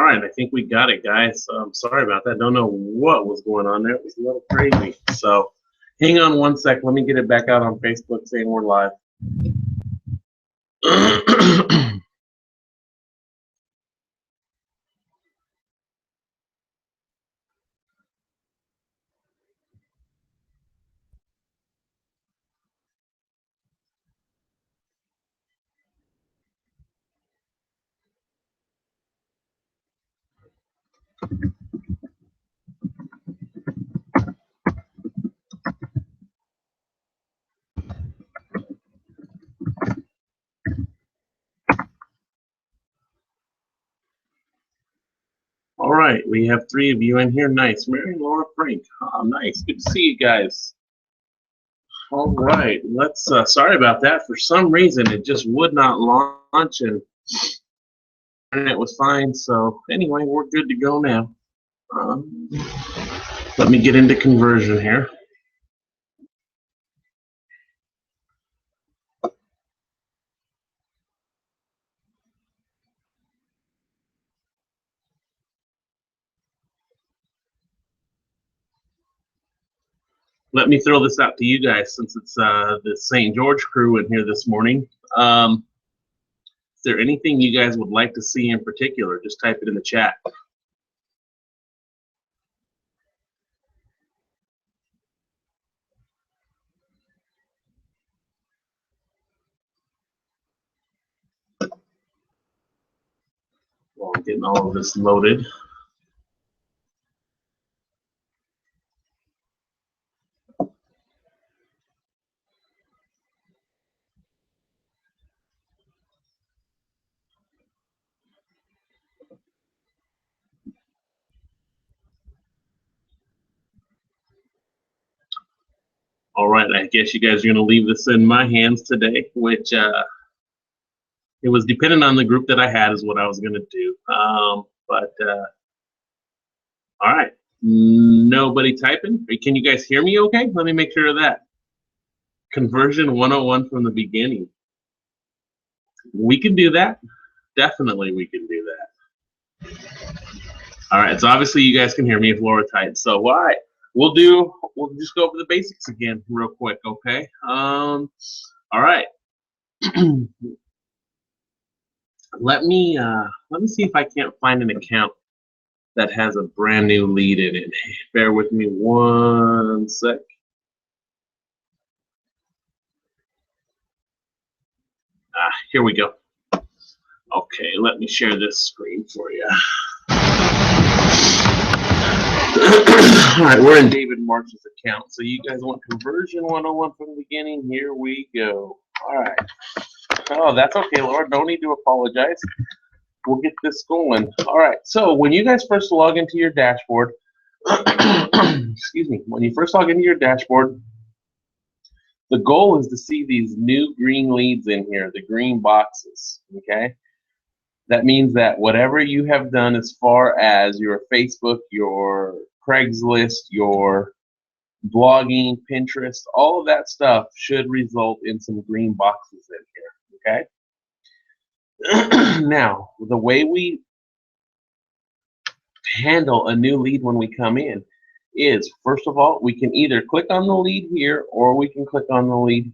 All right, I think we got it, guys. Sorry about that. Don't know what was going on there. It was a little crazy. So hang on one sec. Let me get it back out on Facebook saying we're live. All right, we have 3 of you in here. Nice. Mary Laura Frank. Oh, nice. Good to see you guys. All right, let's. Sorry about that. For some reason, it just would not launch, and it was fine. So anyway, we're good to go now. Let me get into conversion here. Let me throw this out to you guys since it's the St. George crew in here this morning. Is there anything you guys would like to see in particular? Just type it in the chat. While I'm getting all of this loaded. All right, I guess you guys are going to leave this in my hands today, which it was dependent on the group that I had is what I was going to do. All right, nobody typing. Can you guys hear me okay? Let me make sure of that. Conversion 101 from the beginning. We can do that. Definitely we can do that. All right, so obviously you guys can hear me if Laura types. So all right, we'll just go over the basics again real quick, okay? All right. Let me see if I can't find an account that has a brand new lead in it. Bear with me one sec. Here we go. Okay, let me share this screen for you. All right, we're in David Marsh's account. So you guys want conversion 101 from the beginning? Here we go. All right. Oh, that's okay, Laura. No need to apologize. We'll get this going. All right. So when you guys first log into your dashboard, excuse me, when you first log into your dashboard, the goal is to see these new green leads in here, the green boxes, okay? That means that whatever you have done as far as your Facebook, your Craigslist, your blogging, Pinterest, all of that stuff should result in some green boxes in here, okay? Now, the way we handle a new lead when we come in is, first of all, we can either click on the lead here or we can click on the lead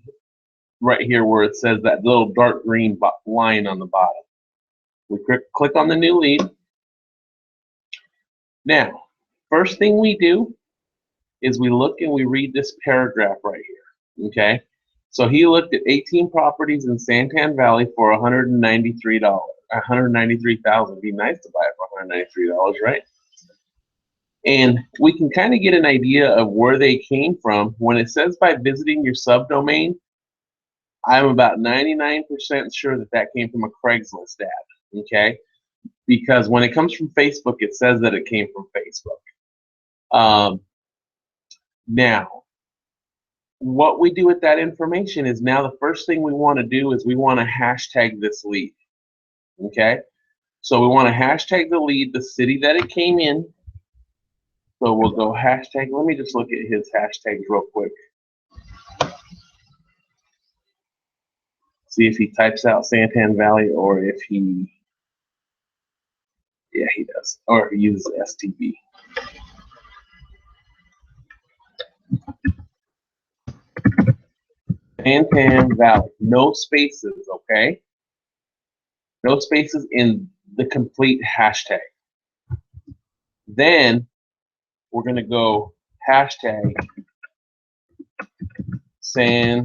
right here where it says that little dark green line on the bottom. We click on the new lead. Now, first thing we do is we look and we read this paragraph right here, okay? So he looked at 18 properties in Santan Valley for $193, $193,000. Be nice to buy it for $193, right? And we can kind of get an idea of where they came from. When it says by visiting your subdomain, I'm about 99% sure that that came from a Craigslist ad, okay? Because when it comes from Facebook, it says that it came from Facebook. Now, what we do with that information is now the first thing we want to do is we want to hashtag this lead, okay? So we want to hashtag the lead, the city that it came in. So we'll go hashtag. Let me just look at his hashtags real quick. See if he types out Santan Valley or if he Yeah, he does. Or he uses STB. Santan Valley. No spaces, okay? No spaces in the complete hashtag. Then we're going to go hashtag San.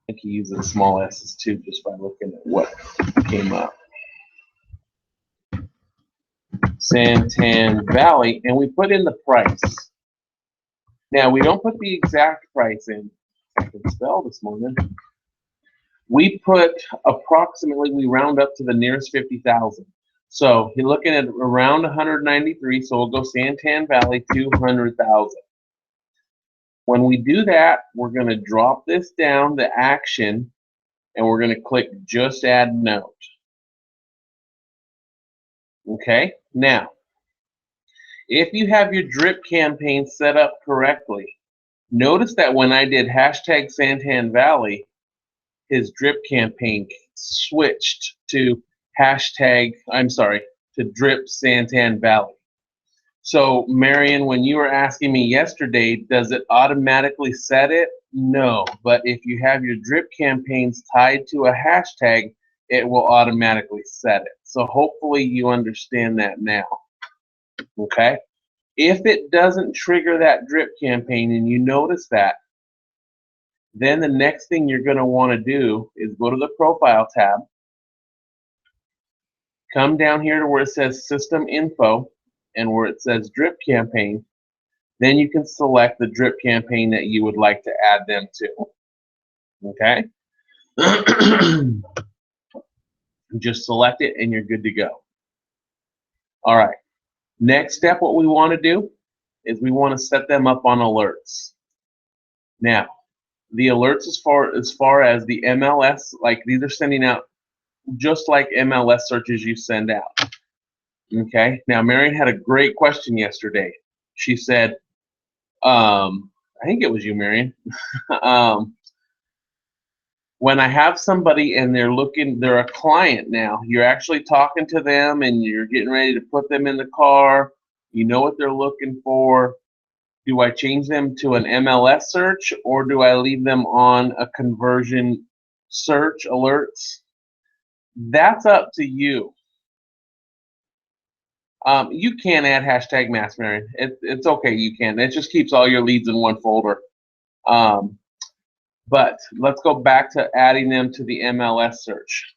I think he uses small s's too, just by looking at what came up. Santan Valley, and we put in the price. Now, we don't put the exact price in. I can spell this morning. We put approximately, we round up to the nearest 50,000. So you're looking at around 193, so we'll go Santan Valley 200,000. When we do that, we're going to drop this down, the action, and we're going to click just add note. Okay, now, if you have your drip campaign set up correctly, notice that when I did hashtag Santan Valley, his drip campaign switched to to drip Santan Valley. So, Marion, when you were asking me yesterday, does it automatically set it? No, but if you have your drip campaigns tied to a hashtag, it will automatically set it. So hopefully you understand that now, okay? If it doesn't trigger that drip campaign and you notice that, then the next thing you're going to want to do is go to the Profile tab, come down here to where it says System Info and where it says Drip Campaign. Then you can select the drip campaign that you would like to add them to. Okay? Just select it and you're good to go. All right. Next step, what we want to do is we want to set them up on alerts. Now, the alerts as far as the MLS, like these are sending out just like MLS searches you send out. Okay? Now, Marion had a great question yesterday. She said, I think it was you, Marion. When I have somebody and they're a client now, you're actually talking to them and you're getting ready to put them in the car, you know what they're looking for. Do I change them to an MLS search or do I leave them on a conversion search alerts? That's up to you. You can add hashtag Mass Marion. It's okay, you can. It just keeps all your leads in one folder. But let's go back to adding them to the MLS search.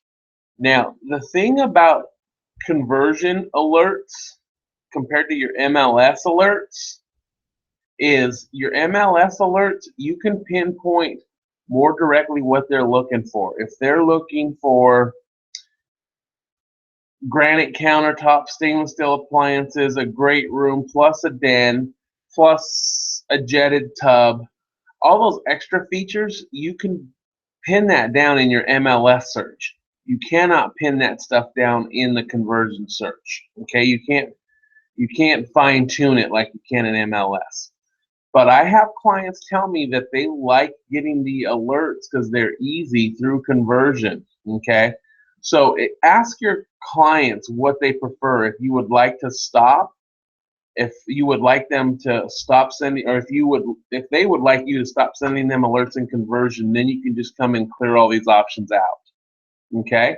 Now, the thing about conversion alerts compared to your MLS alerts is your MLS alerts, you can pinpoint more directly what they're looking for. If they're looking for granite countertop, stainless steel appliances, a great room, plus a den, plus a jetted tub, all those extra features, you can pin that down in your MLS search. You cannot pin that stuff down in the conversion search. Okay, you can't fine tune it like you can in MLS. But I have clients tell me that they like getting the alerts because they're easy through conversion. Okay, so ask your clients what they prefer. If you would like to stop, if you would like them to stop sending, or if they would like you to stop sending them alerts in conversion, then you can just come and clear all these options out. Okay?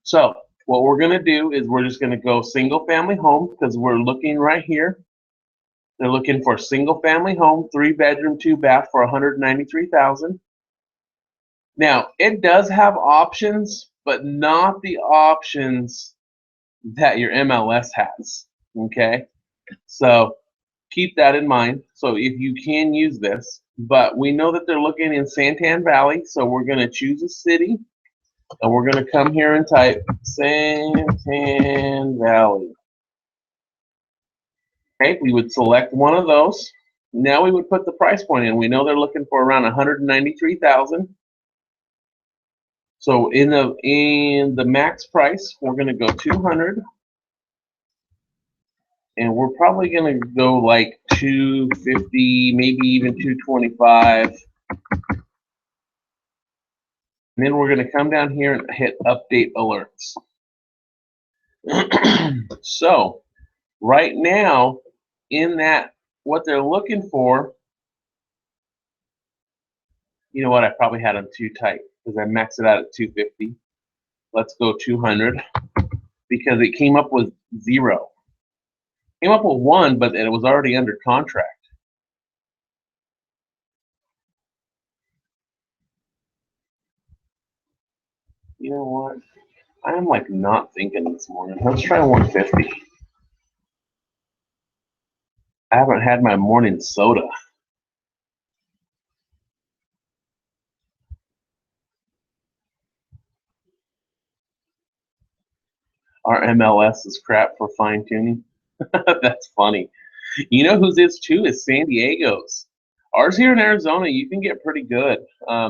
So what we're going to do is we're just going to go single family home because we're looking right here. They're looking for single family home, 3-bedroom, 2-bath for $193,000. Now, it does have options, but not the options that your MLS has. Okay, so keep that in mind. So if you can use this, but we know that they're looking in Santan Valley, so we're going to choose a city, and we're going to come here and type Santan Valley. Okay, we would select one of those. Now we would put the price point in. We know they're looking for around $193,000. So in the max price, we're going to go 200. And we're probably going to go like 250, maybe even 225. then we're going to come down here and hit update alerts. So right now, in that, what they're looking for, you know what, I probably had them too tight because I maxed it out at 250. Let's go 200 because it came up with 0. Came up with 1, but it was already under contract. You know what? I'm like not thinking this morning. Let's try 150. I haven't had my morning soda. Our MLS is crap for fine tuning. That's funny. You know whose is too is San Diego's. Ours here in Arizona, you can get pretty good.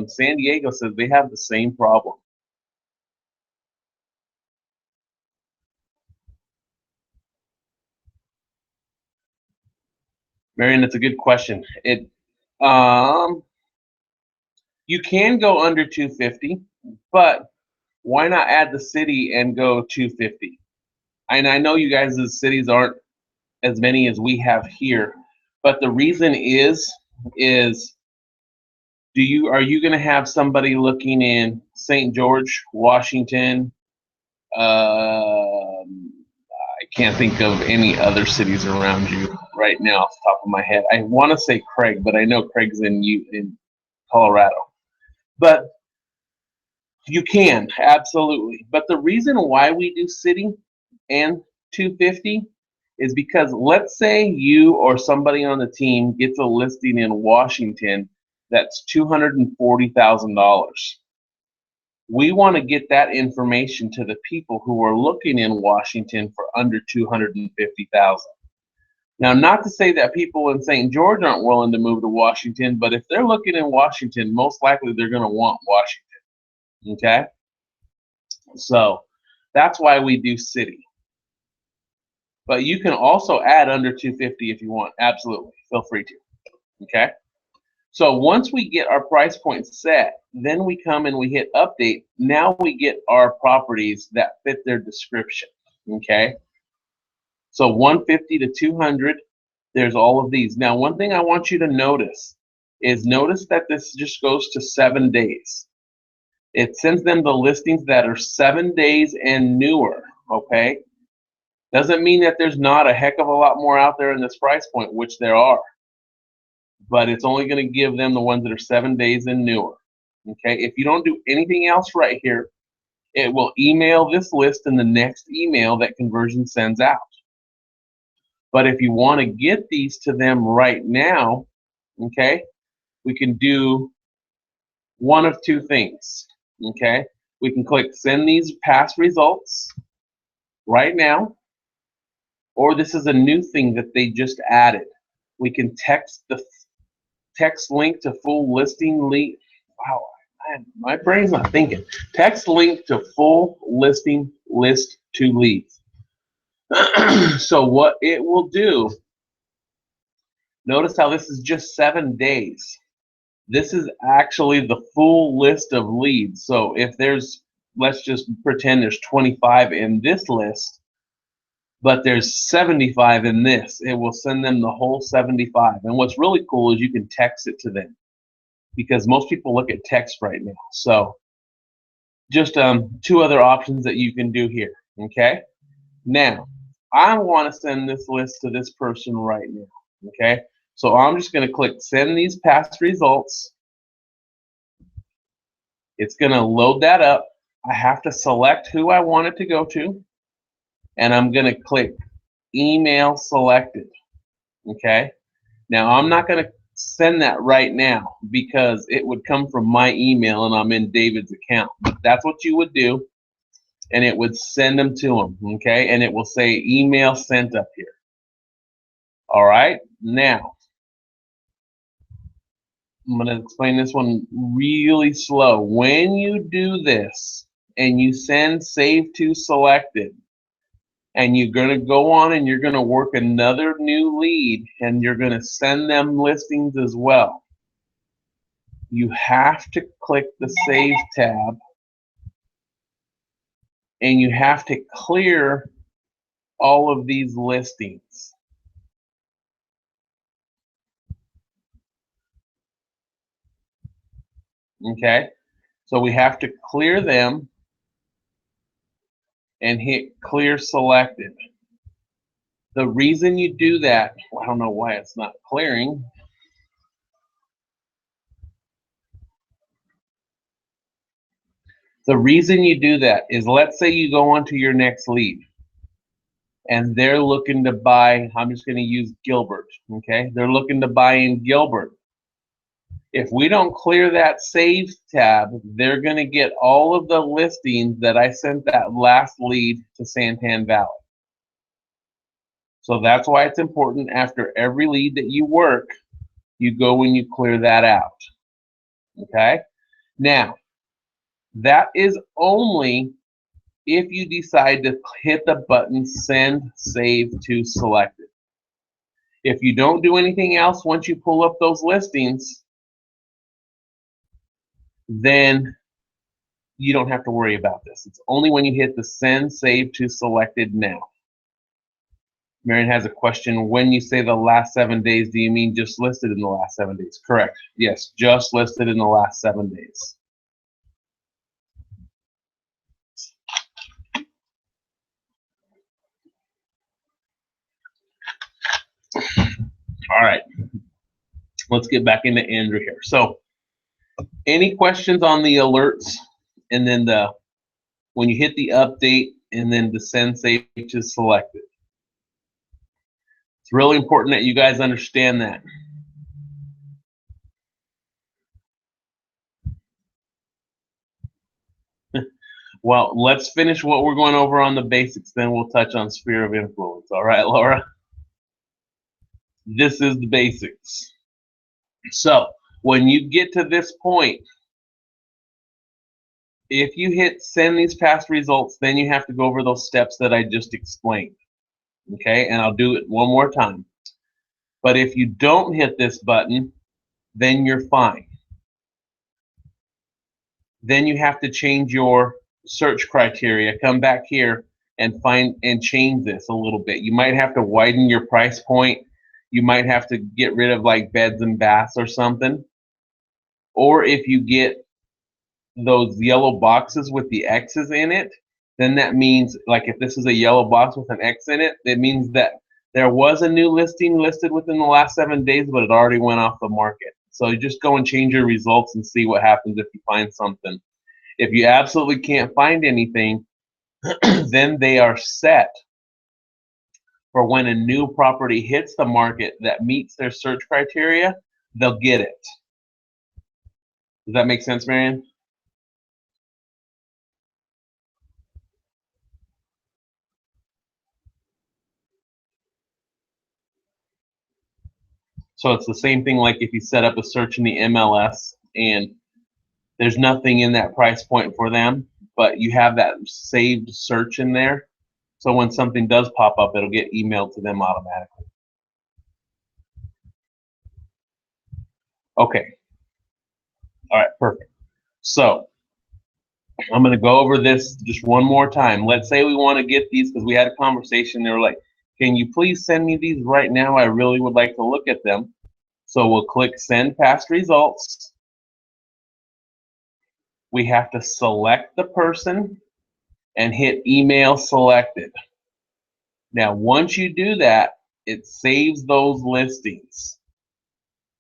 San Diego says they have the same problem. Marion, that's a good question. You can go under 250, but why not add the city and go 250? And I know you guys' cities aren't as many as we have here, but the reason is are you going to have somebody looking in St. George, Washington? I can't think of any other cities around you right now off the top of my head. I want to say Craig, but I know Craig's in Colorado. But you can, absolutely. But the reason why we do city and 250 is because let's say you or somebody on the team gets a listing in Washington that's $240,000. We want to get that information to the people who are looking in Washington for under 250,000. Now, not to say that people in St. George aren't willing to move to Washington, but if they're looking in Washington, most likely they're going to want Washington. Okay? So that's why we do city. But you can also add under 250 if you want. Absolutely. Feel free to. Okay? So once we get our price point set, then we come and we hit update. Now we get our properties that fit their description. Okay? So 150 to 200, there's all of these. Now, one thing I want you to notice is notice that this just goes to 7 days. It sends them the listings that are 7 days and newer, okay? Doesn't mean that there's not a heck of a lot more out there in this price point, which there are. But it's only going to give them the ones that are 7 days and newer, okay? If you don't do anything else right here, it will email this list in the next email that Conversion sends out. But if you want to get these to them right now, okay, we can do one of two things, okay? We can click send these past results right now, or this is a new thing that they just added. We can text the text link to full listing lead. Wow, man, my brain's not thinking. Text link to full listing list to leads. So what it will do, notice how this is just 7 days. This is actually the full list of leads. So if there's, let's just pretend there's 25 in this list, but there's 75 in this, it will send them the whole 75. And what's really cool is you can text it to them because most people look at text right now. So just two other options that you can do here, okay? Now, I want to send this list to this person right now, okay? So I'm just going to click send these past results. It's going to load that up. I have to select who I want it to go to, and I'm going to click email selected, okay? Now, I'm not going to send that right now because it would come from my email and I'm in David's account. But that's what you would do, and it would send them to him, okay? And it will say email sent up here. All right, now I'm going to explain this one really slow. When you do this and you send save to selected, and you're going to go on and you're going to work another new lead and you're going to send them listings as well. you have to click the Save tab, and you have to clear all of these listings. Okay, so we have to clear them and hit Clear Selected. The reason you do that, I don't know why it's not clearing. The reason you do that is, let's say you go onto your next lead and they're looking to buy, I'm just going to use Gilbert, okay? They're looking to buy in Gilbert. If we don't clear that Save tab, they're going to get all of the listings that I sent that last lead to Santan Valley. So that's why it's important, after every lead that you work, you go and you clear that out. Okay? Now, that is only if you decide to hit the button Send Save to Selected. If you don't do anything else once you pull up those listings, then you don't have to worry about this. It's only when you hit the Send Save to Selected now. Marion has a question. When you say the last 7 days, do you mean just listed in the last 7 days? Correct. Yes, just listed in the last 7 days. All right. Let's get back into Andrew here. So, any questions on the alerts, and then when you hit the update and then the Send Save to Selected? It's really important that you guys understand that. Well, let's finish what we're going over on the basics, then we'll touch on sphere of influence. All right, Laura? This is the basics. So, when you get to this point, if you hit Send these past results, then you have to go over those steps that I just explained. Okay, and I'll do it one more time. But if you don't hit this button, then you're fine. Then you have to change your search criteria. Come back here and change this a little bit. You might have to widen your price point. You might have to get rid of like beds and baths or something. Or if you get those yellow boxes with the X's in it, then that means, like if this is a yellow box with an X in it, it means that there was a new listing listed within the last 7 days, but it already went off the market. So you just go and change your results and see what happens if you find something. If you absolutely can't find anything, then they are set for when a new property hits the market that meets their search criteria, they'll get it. Does that make sense, Marion? So it's the same thing like if you set up a search in the MLS and there's nothing in that price point for them, but you have that saved search in there. So when something does pop up, it'll get emailed to them automatically. Okay. All right, perfect. So I'm going to go over this just one more time. Let's say we want to get these because we had a conversation. They were like, can you please send me these right now? I really would like to look at them. So we'll click Send Past Results. We have to select the person and hit Email Selected. Now, once you do that, it saves those listings.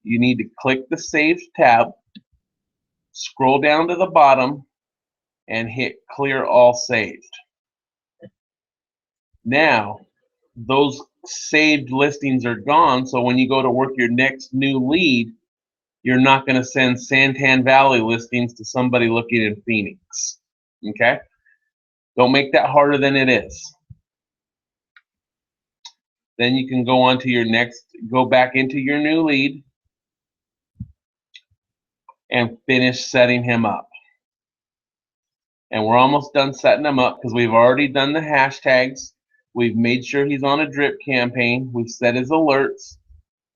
You need to click the Save tab, scroll down to the bottom, and hit Clear All Saved. Now, those saved listings are gone, so when you go to work your next new lead, you're not going to send Santan Valley listings to somebody looking in Phoenix. Okay? Don't make that harder than it is. Then you can go on to your next, go back into your new lead and finish setting him up. And we're almost done setting him up because we've already done the hashtags. We've made sure he's on a drip campaign. We've set his alerts.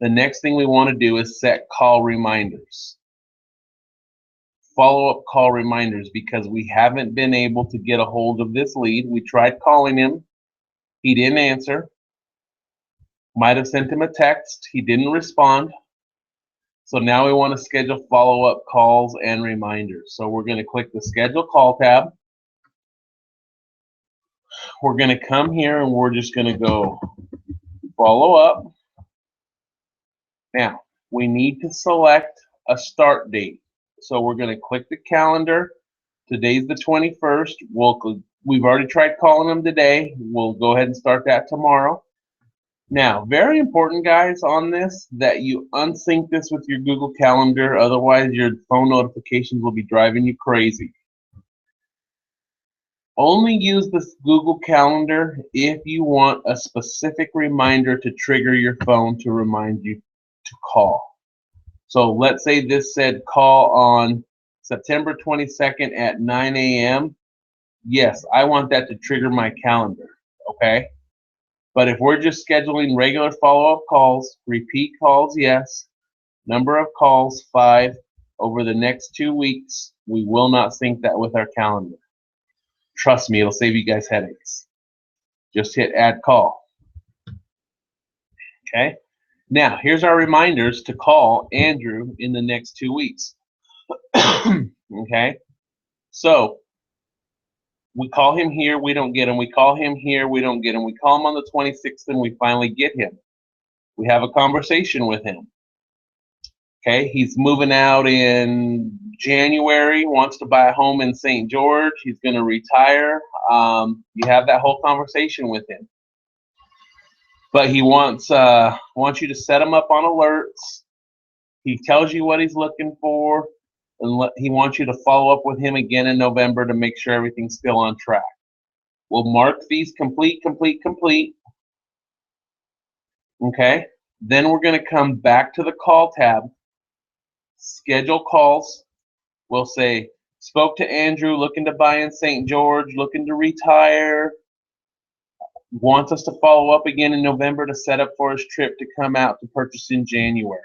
The next thing we want to do is set call reminders. follow-up call reminders because we haven't been able to get a hold of this lead. We tried calling him. He didn't answer. Might have sent him a text. He didn't respond. So now we want to schedule follow-up calls and reminders. So we're going to click the Schedule Call tab. We're going to come here and we're just going to go Follow Up. Now, we need to select a start date. So we're going to click the calendar. Today's the 21st. We've already tried calling them today. We'll go ahead and start that tomorrow. Now, very important, guys, on this, that you unsync this with your Google Calendar. Otherwise, your phone notifications will be driving you crazy. Only use this Google Calendar if you want a specific reminder to trigger your phone to remind you to call. So let's say this said call on September 22nd at 9 a.m. Yes, I want that to trigger my calendar, okay? But if we're just scheduling regular follow-up calls, repeat calls, yes. Number of calls, 5. Over the next 2 weeks, we will not sync that with our calendar. Trust me, it'll save you guys headaches. Just hit Add Call. Okay? Now, here's our reminders to call Andrew in the next 2 weeks. Okay? So, we call him here, we don't get him. We call him here, we don't get him. We call him on the 26th and we finally get him. We have a conversation with him. Okay, he's moving out in January, wants to buy a home in St. George. He's going to retire. You have that whole conversation with him. But he wants you to set him up on alerts. He tells you what he's looking for. And he wants you to follow up with him again in November to make sure everything's still on track. We'll mark these complete. Okay. Then we're going to come back to the call tab, schedule calls. We'll say, spoke to Andrew, looking to buy in St. George, looking to retire, wants us to follow up again in November to set up for his trip to come out to purchase in January.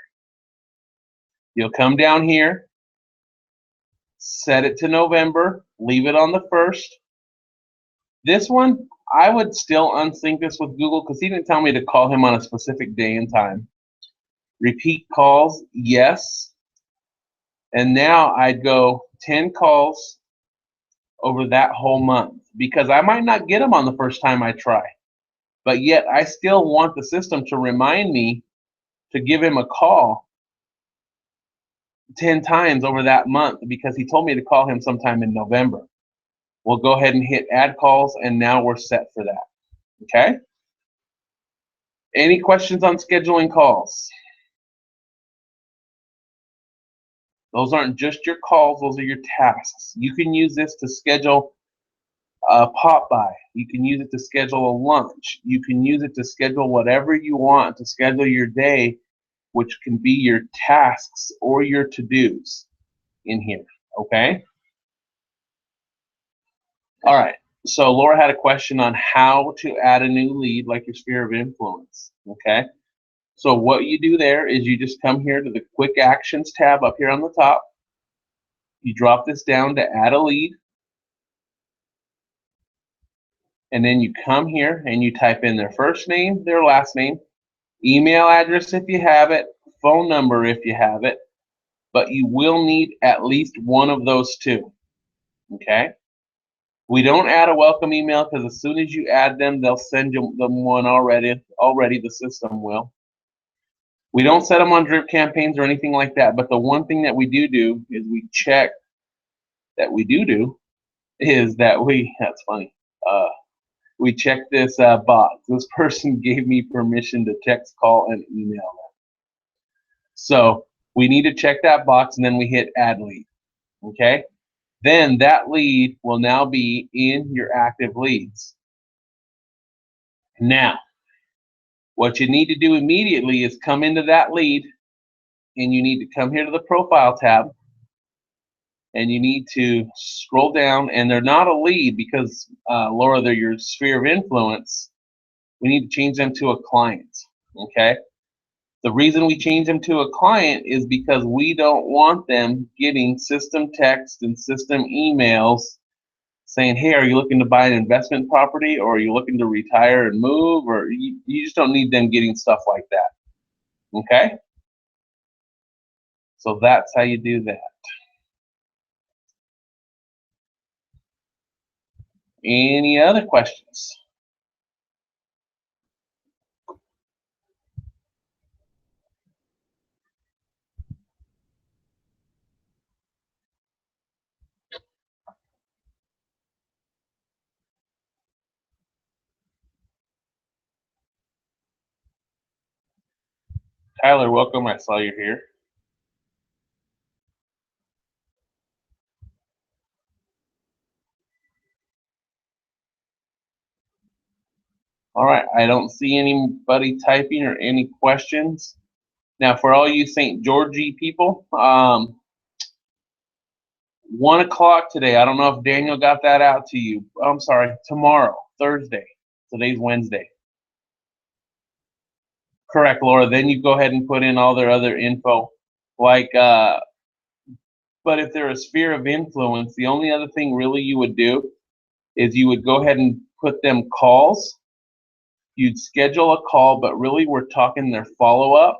You'll come down here, set it to November, leave it on the 1st. This one, I would still unsync this with Google because he didn't tell me to call him on a specific day and time. Repeat calls, yes. And now I'd go 10 calls over that whole month because I might not get them on the first time I try. But yet I still want the system to remind me to give him a call 10 times over that month because he told me to call him sometime in November. We'll go ahead and hit Add Calls, and now we're set for that. Okay? Any questions on scheduling calls? Those aren't just your calls, those are your tasks. You can use this to schedule a pop-by. You can use it to schedule a lunch. You can use it to schedule whatever you want to schedule your day, which can be your tasks or your to-dos in here, okay? All right, so Laura had a question on how to add a new lead like your sphere of influence, okay? So what you do there is you just come here to the Quick Actions tab up here on the top. You drop this down to Add a Lead. And then you come here and you type in their first name, their last name, email address if you have it, phone number if you have it, but you will need at least one of those two, okay? We don't add a welcome email because as soon as you add them, they'll send you them one already, the system will. We don't set them on drip campaigns or anything like that, but the one thing that we do is we check that we is that that's funny, we check this box. This person gave me permission to text, call, and email them. So we need to check that box, and then we hit Add Lead, okay? Then that lead will now be in your active leads. Now, what you need to do immediately is come into that lead, and you need to come here to the Profile tab, and you need to scroll down, and they're not a lead because, Laura, they're your sphere of influence. We need to change them to a client, okay? The reason we change them to a client is because we don't want them getting system text and system emails saying, hey, are you looking to buy an investment property, or are you looking to retire and move, or you just don't need them getting stuff like that. Okay? So that's how you do that. Any other questions? Tyler, welcome. I saw you here. All right, I don't see anybody typing or any questions. Now, for all you St. Georgie people, 1 o'clock today. I don't know if Daniel got that out to you. I'm sorry, tomorrow, Thursday. Today's Wednesday. Correct, Laura. Then you go ahead and put in all their other info. Like, but if they're a sphere of influence, the only other thing really you would do is you would go ahead and put them calls. You'd schedule a call, but really we're talking their follow-up,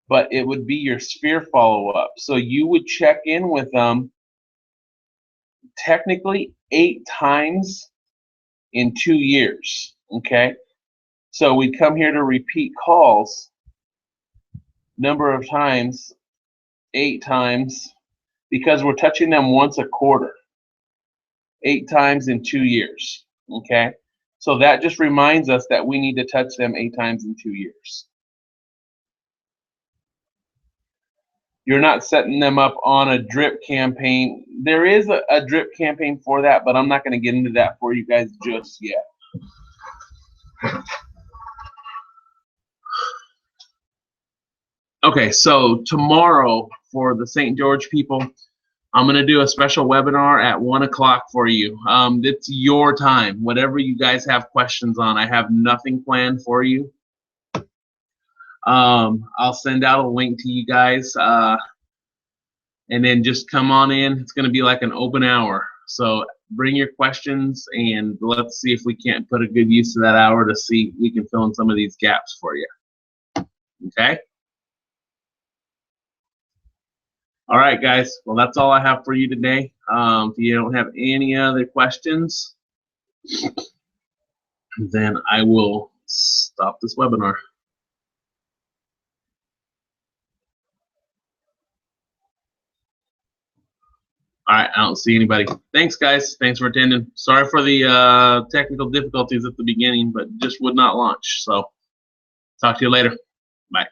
but it would be your sphere follow-up. So you would check in with them technically 8 times in 2 years, okay? So we'd come here to repeat calls number of times, 8 times, because we're touching them once a quarter, 8 times in 2 years, okay? So that just reminds us that we need to touch them 8 times in 2 years. You're not setting them up on a drip campaign. There is a drip campaign for that, but I'm not going to get into that for you guys just yet. Okay, so tomorrow for the St. George people, I'm going to do a special webinar at 1 o'clock for you. It's your time. Whatever you guys have questions on, I have nothing planned for you. I'll send out a link to you guys, and then just come on in. It's going to be like an open hour. So bring your questions, and let's see if we can't put a good use of that hour to see if we can fill in some of these gaps for you. Okay? All right, guys. Well, that's all I have for you today. If you don't have any other questions, then I will stop this webinar. All right, I don't see anybody. Thanks, guys. Thanks for attending. Sorry for the technical difficulties at the beginning, but just would not launch. So talk to you later. Bye.